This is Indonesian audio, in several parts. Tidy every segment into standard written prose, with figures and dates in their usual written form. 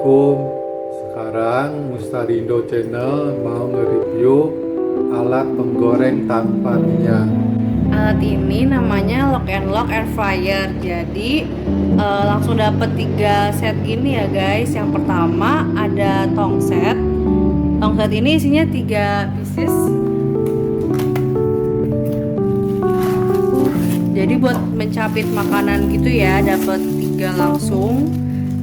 Assalamualaikum. Sekarang Mustarindo Channel mau nge-review alat penggoreng tanpa minyak. Alat ini namanya Lock and Lock Air Fryer. Jadi langsung dapet 3 set gini ya guys. Yang pertama ada tong set. Tong set ini isinya 3 pieces. Jadi buat mencapit makanan gitu ya, dapat 3 langsung.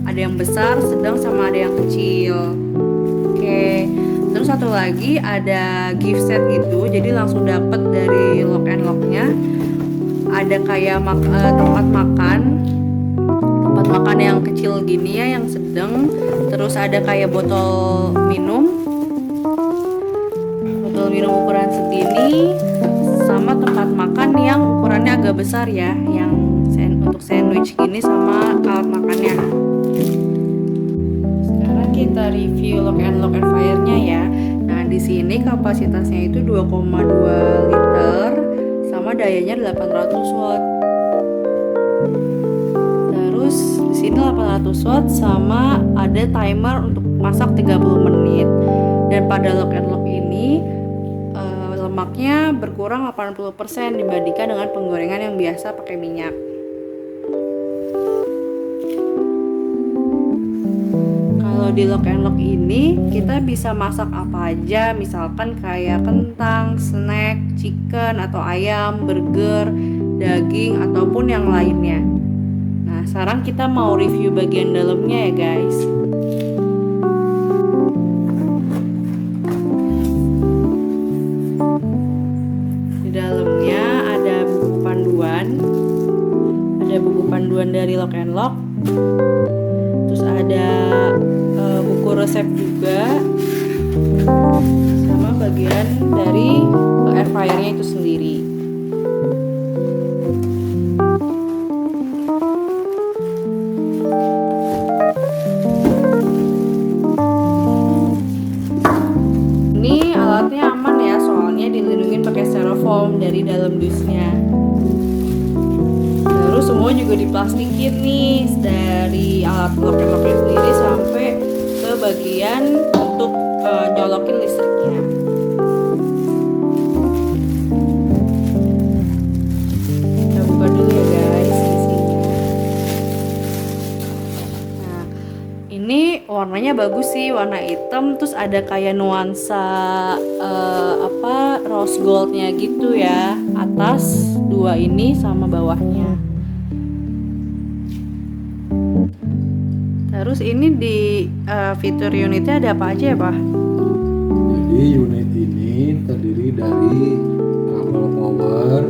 Ada yang besar, sedang, sama ada yang kecil. Oke. Terus satu lagi ada gift set gitu. Jadi langsung dapat dari Lock and Lock-nya. Ada kayak tempat makan yang kecil gini ya, yang sedang. Terus ada kayak botol minum ukuran segini, sama tempat makan yang ukurannya agak besar ya, yang untuk sandwich gini sama alat makannya. Sekarang kita review Lock and Lock Air Fryer-nya ya. Nah, di sini kapasitasnya itu 2,2 liter sama dayanya 800 watt. Terus di sini 800 watt sama ada timer untuk masak 30 menit. Dan pada Lock and Lock ini lemaknya berkurang 80% dibandingkan dengan penggorengan yang biasa pakai minyak. Kalau di Lock and Lock ini kita bisa masak apa aja, misalkan kayak kentang, snack, chicken atau ayam, burger, daging ataupun yang lainnya. Nah, sekarang kita mau review bagian dalamnya ya guys. Dalamnya ada buku panduan dari Lock and Lock, terus ada buku resep juga, sama bagian dari air fryer-nya itu sendiri. Ini alatnya aman ya, soalnya dilindungi pakai styrofoam dari dalam dusnya. Terus semua juga diplastikin nih, dari alat Lock and Lock sendiri sampai ke bagian untuk nyolokin listriknya. Kita buka dulu ya guys isinya. Nah, ini warnanya bagus sih, warna hitam, terus ada kayak nuansa rose goldnya gitu ya, atas 2 ini sama bawahnya. Terus ini di fitur unitnya ada apa aja ya Pak? Jadi unit ini terdiri dari kabel power.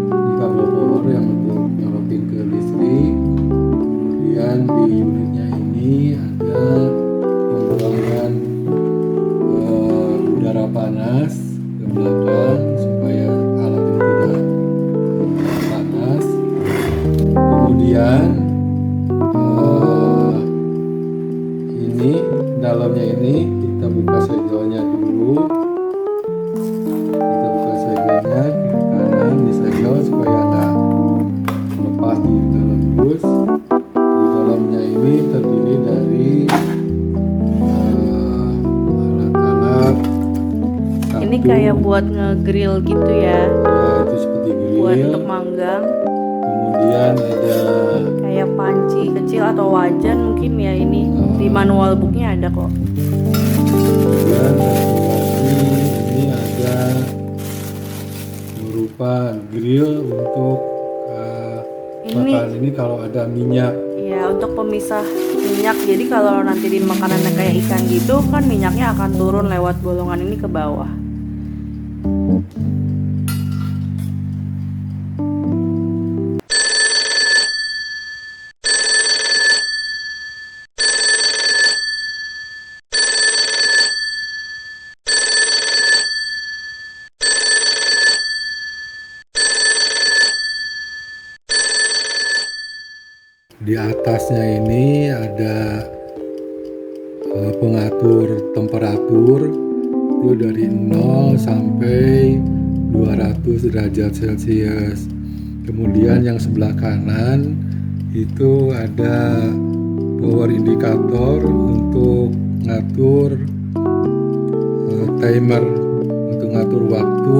Ini kabel power yang untuk nyolokin ke listrik. Kemudian di unitnya ini ada pembuangan udara panas ke belakang supaya alat ini tidak panas. Kemudian ini dalamnya ini kita buka segelnya dulu. Kita buka segelnya ke kanan, disegel supaya nggak lepas di dalam dus. Di dalamnya ini terdiri dari alat-alat. Ini kayak buat nge-grill gitu ya. Ya, itu seperti grill. Buat untuk manggang. Kemudian ada Kayak panci kecil atau wajan mungkin ya ini. Di manual booknya ada kok. kemudian satu lagi ini ada berupa grill untuk makan ini kalau ada minyak. Ya, untuk pemisah minyak. Jadi kalau nanti di makanannya kayak ikan gitu kan minyaknya akan turun lewat bolongan ini ke bawah. Di atasnya ini ada pengatur temperatur itu dari 0 sampai 200 derajat Celcius. Kemudian yang sebelah kanan itu ada power indikator untuk ngatur timer, untuk ngatur waktu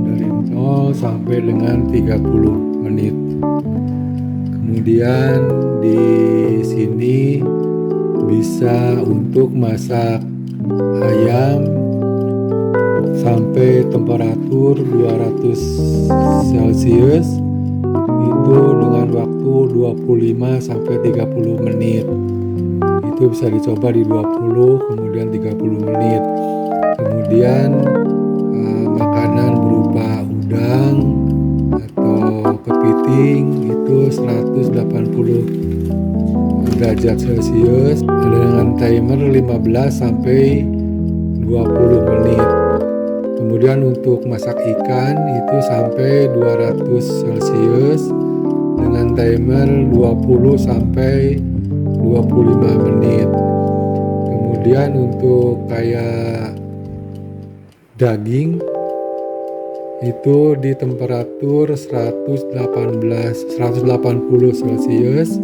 dari 0 sampai dengan 30 menit. Kemudian di sini bisa untuk masak ayam sampai temperatur 200 Celcius itu dengan waktu 25 sampai 30 menit. Itu bisa dicoba di 20 kemudian 30 menit. Kemudian makanan berupa udang atau kepiting itu 180 derajat Celcius dengan timer 15 sampai 20 menit. Kemudian untuk masak ikan itu sampai 200 Celcius dengan timer 20 sampai 25 menit. Kemudian untuk kayak daging itu di temperatur 180 Celcius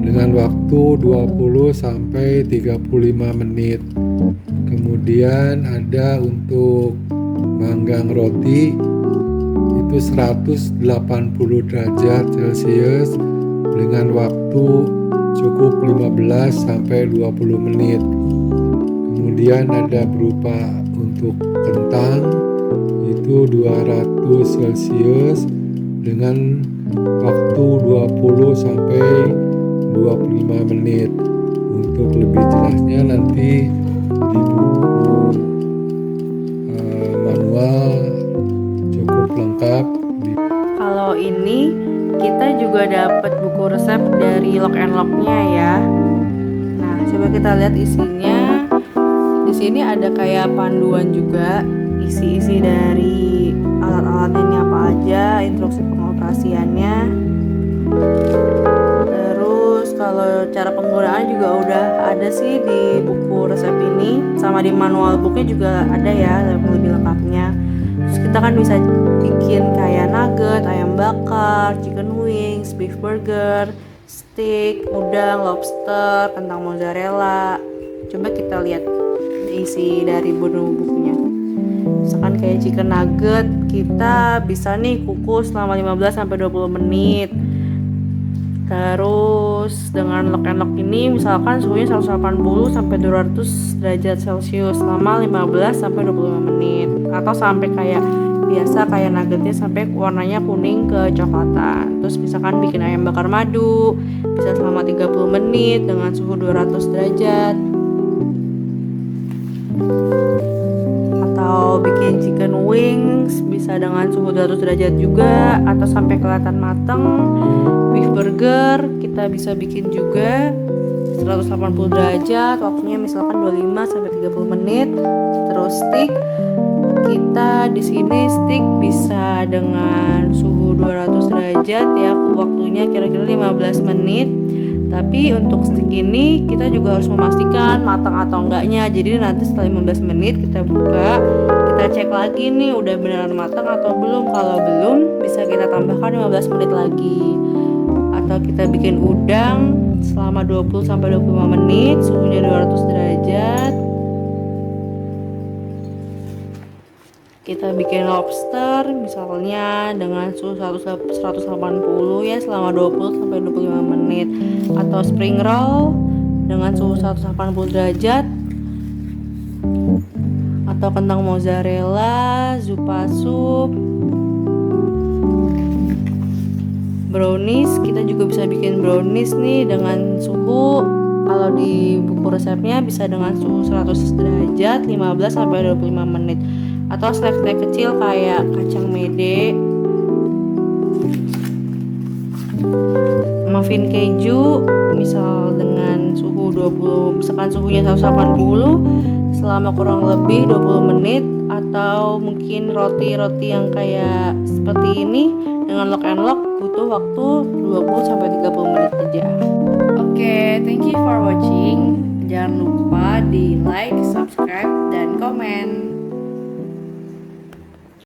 dengan waktu 20 sampai 35 menit. Kemudian ada untuk manggang roti itu 180 derajat Celcius dengan waktu cukup 15 sampai 20 menit. Kemudian ada berupa untuk kentang itu 200 Celcius dengan waktu 20 sampai 25 menit. Untuk lebih jelasnya nanti di buku manual cukup lengkap. Kalau ini kita juga dapat buku resep dari Lock and Lock-nya ya. Nah, coba kita lihat isinya. Di sini ada kayak panduan juga, isi-isi dari alat-alatnya ini apa aja, instruksi pengoperasiannya. Terus kalau cara penggunaan juga udah ada sih di buku resep ini, sama di manual booknya juga ada ya lebih lengkapnya. Terus kita kan bisa bikin kayak nugget, ayam bakar, chicken wings, beef burger, steak, udang, lobster, kentang mozzarella. Coba kita lihat isi dari bukunya. Misalkan kayak chicken nugget, kita bisa nih kukus selama 15 sampai 20 menit. Terus dengan Lock and Lock ini misalkan suhunya 180 sampai 200 derajat Celcius selama 15 sampai 25 menit, atau sampai kayak biasa kayak nuggetnya sampai warnanya kuning kecoklatan. Terus misalkan bikin ayam bakar madu bisa selama 30 menit dengan suhu 200 derajat. Atau bikin chicken wings bisa dengan suhu 200 derajat juga atau sampai kelihatan matang. Beef burger kita bisa bikin juga 180 derajat, waktunya misalkan 25 sampai 30 menit. Terus steak kita di sini steak bisa dengan suhu 200 derajat ya, waktunya kira-kira 15 menit. Tapi untuk steak ini kita juga harus memastikan matang atau enggaknya. Jadi nanti setelah 15 menit kita buka, kita cek lagi nih udah beneran matang atau belum. Kalau belum bisa kita tambahkan 15 menit lagi. Atau kita bikin udang selama 20 sampai 25 menit, suhunya 200 derajat. Kita bikin lobster misalnya dengan suhu 180 ya selama 20 sampai 25 menit, atau spring roll dengan suhu 180 derajat, atau kentang mozzarella, zupa sup, brownies. Kita juga bisa bikin brownies nih dengan suhu, kalau di buku resepnya bisa dengan suhu 100 derajat 15 sampai 25 menit. Atau snack-snack kecil kayak kacang mede, muffin keju misal dengan suhu 20, misalkan suhunya 180 selama kurang lebih 20 menit. Atau mungkin roti-roti yang kayak seperti ini dengan Lock and Lock butuh waktu 20 sampai 30 menit aja. Oke, thank you for watching. Jangan lupa di like, subscribe, dan komen.